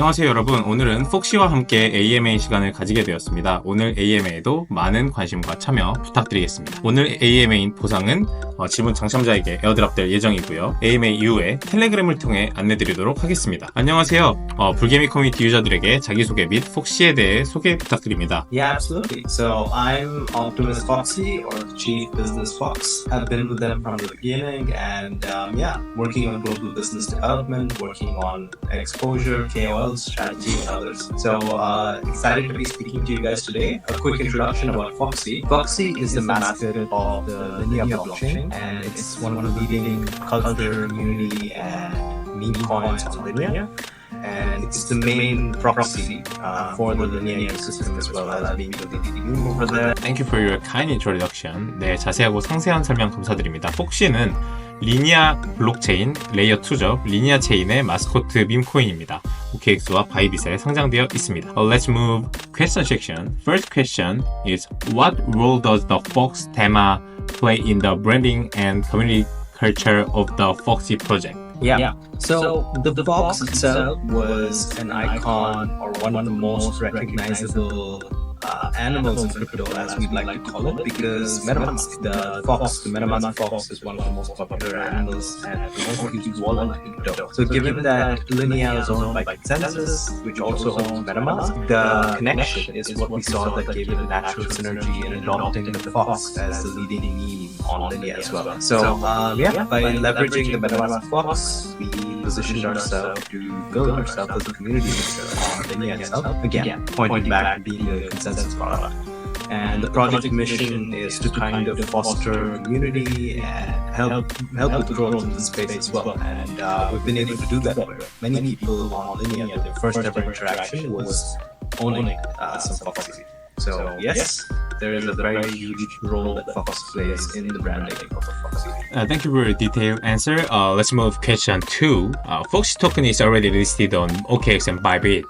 안녕하세요 여러분. 오늘은 폭시와 함께 AMA 시간을 가지게 되었습니다. 오늘 AMA에도 많은 관심과 참여 부탁드리겠습니다. 오늘 AMA 보상은 지분 당첨자에게 에어드랍 될 예정이고요. AMA 이후에 텔레그램을 통해 안내드리도록 하겠습니다. 안녕하세요. 불개미 커뮤니티 유저들에게 자기소개 및 폭시에 대해 소개 부탁드립니다. Yeah, absolutely. So I'm Optimus Foxy, or the Chief Business Fox. I've been with them from the beginning, and working on global business development, working on exposure, KOL strategy, and others. So excited to be speaking to you guys today. A quick introduction about Foxy. Foxy is the mascot of the Linea blockchain, and it's one of the leading culture, community, and meme coins on Linea. And it's the main proxy for the Linea ecosystem as well as being the leading meme over there. Thank you for your kind introduction. 네, 자세하고 상세한 설명 감사드립니다. 폭시는 리니아 블록체인 레이어 2죠. 리니아 체인의 마스코트 밈코인입니다. OKX와 바이빗에 상장되어 있습니다. Let's move question section. First question is what role does the Fox theme play in the branding and community culture of the Foxy project? Yeah. So the fox itself was an icon, or one of the most recognizable animals in crypto, as we'd like to call it, because MetaMask, the MetaMask fox is one of the most popular animals and the most used wallet in crypto. So given that Linea is owned by Consensus, which also owns MetaMask, the connection is what we saw that gave it a natural synergy in adopting the fox as the leading meme on Linea as well. So by leveraging the MetaMask fox, we positioned ourselves to build ourselves as a community on Linea itself. Again, pointing back to being a consensus product. And the project mission is to kind of foster community and help with growth in the space as well. And we've been able to do that where many people on Linea, their first ever interaction was owning some Foxy. So yes, there is a very huge role that Fox plays in the branding of Foxy. Thank you for your detailed answer. Let's move question 2. Foxy token is already listed on OKX and Bybit.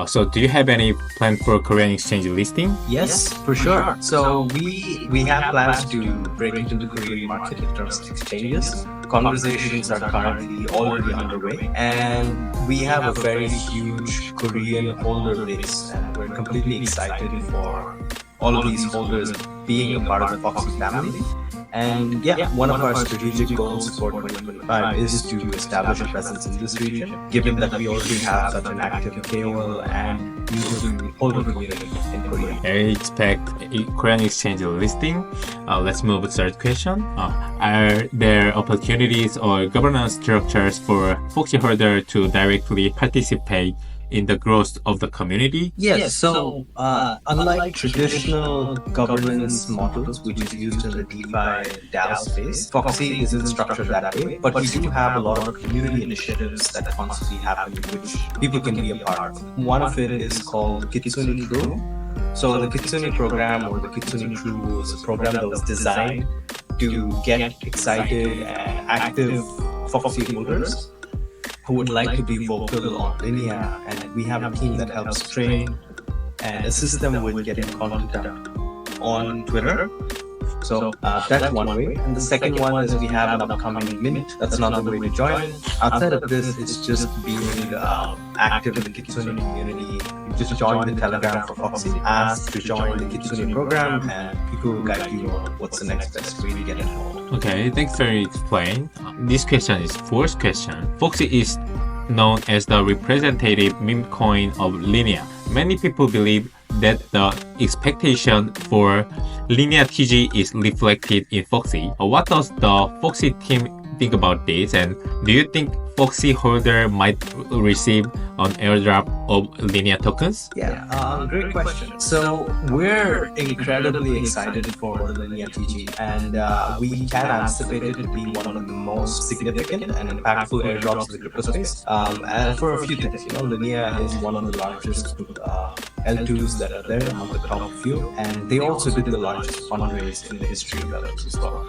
So do you have any plan for Korean exchange listing? Yes, for sure. So we have plans to break into the Korean market in terms of exchanges. Conversations are currently already underway, and we have a very huge Korean holder base, and we're completely excited for all of these holders being a part of the Foxy family. And one of our strategic goals for 2025 is to establish a presence in this region, given that we already have such an active KOL and holder community in Korea. I expect a Korean exchange listing. Let's move to the third question. Are there opportunities or governance structures for Foxy holder to directly participate in the growth of the community? Yes, so unlike traditional governance models, which is used in the DeFi DAO space, Foxy isn't structured that way, but we do have a lot of community initiatives that constantly happen, which people can be a part of. One of it is called Kitsune Crew. So the Kitsune program, or the Kitsune Crew, is a program that was designed to get excited and active Foxy holders who would like to be vocal on Linea, and we have a team that helps train and assist them with getting content on Twitter. So that's one way. And the second one is we have an upcoming mint. That's another way to join. Outside of this, it's just being active in the Kitsune community. You just join the Telegram for Foxy, ask to join the Kitsune program, and people will guide you on what's the next best way to get involved. Okay, thanks for explaining. This question is fourth question. Foxy is known as the representative meme coin of Linea. Many people believe that the expectation for Linea TG is reflected in Foxy. What does the Foxy team think about this, and do you think Foxy holder might receive an airdrop of Linea tokens? Great question. So we're incredibly excited for the Linea TG, and we can anticipate it to be one of the most significant and impactful airdrops in the crypto space. And for a few things, Linea is one of the largest L2s that are there, among the top few, and they also did the largest fundraise in the history of L2s as well.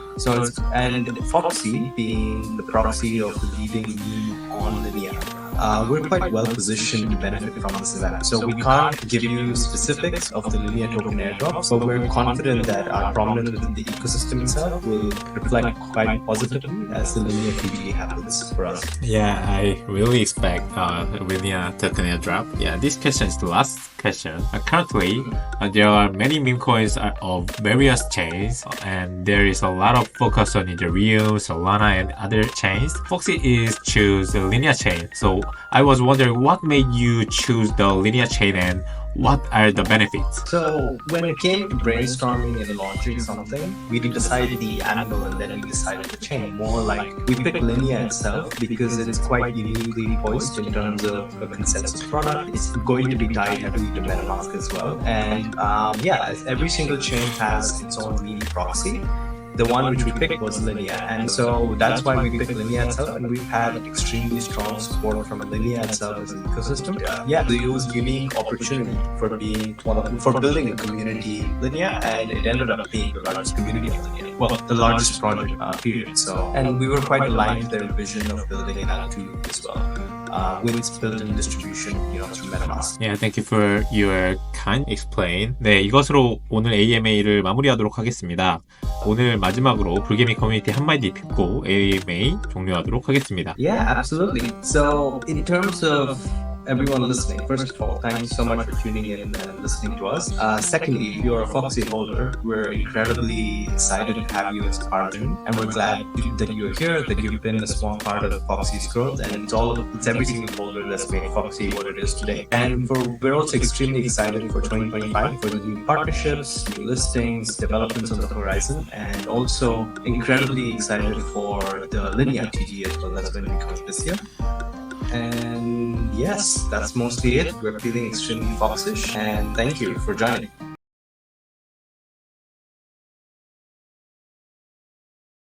And Foxy, being the proxy of the leading meme on Linea, we're quite well positioned to benefit from this event. So we can't give you specifics of the Linea token airdrops, but we're confident that our prominence within the ecosystem itself will reflect quite positively as the Linea community happens for us. Yeah, I really expect Linea token airdrop. Yeah, this question is the last question. Currently, there are many meme coins of various chains, and there is a lot of focus on Ethereum, Solana, and other chains. Foxy is choose the Linea chain. So I was wondering what made you choose the Linea chain and what are the benefits? So when it came to brainstorming and launching something, we decided the animal and then we decided the chain. More like we picked Linea itself because it's quite uniquely poised in terms of a consensus product. It's going to be tied heavily to MetaMask as well. And every single chain has its own mini proxy. The one which we picked was Linea, and so that's why we picked Linea itself, and we've had extremely strong support from Linea itself as an ecosystem. It was a unique opportunity for building a community Linea, and it ended up being the largest community of Linea. Well, the largest project period. So, and we were quite aligned to their vision of building that too as well. With its built-in distribution, through MetaMask. Yeah, thank you for your kind explain. 네, 이것으로 오늘 AMA를 마무리하도록 하겠습니다. 오늘 마지막으로 불개미 커뮤니티 한마디 듣고 AMA 종료하도록 하겠습니다. Yeah, absolutely. So, in terms of everyone listening, first of all, thank you so much for tuning in and listening to us. Secondly, if you're a Foxy holder, we're incredibly excited to have you as a partner, and we're glad that you're here, that you've been a small part of Foxy's growth, and it's every single holder that's made Foxy what it is today. And we're also extremely excited for 2025 for the new partnerships, new listings, developments on the horizon, and also incredibly excited for the Linea TG as well. That's going to be coming this year. And yes, that's mostly it. We're feeling extremely foxish, and thank you for joining.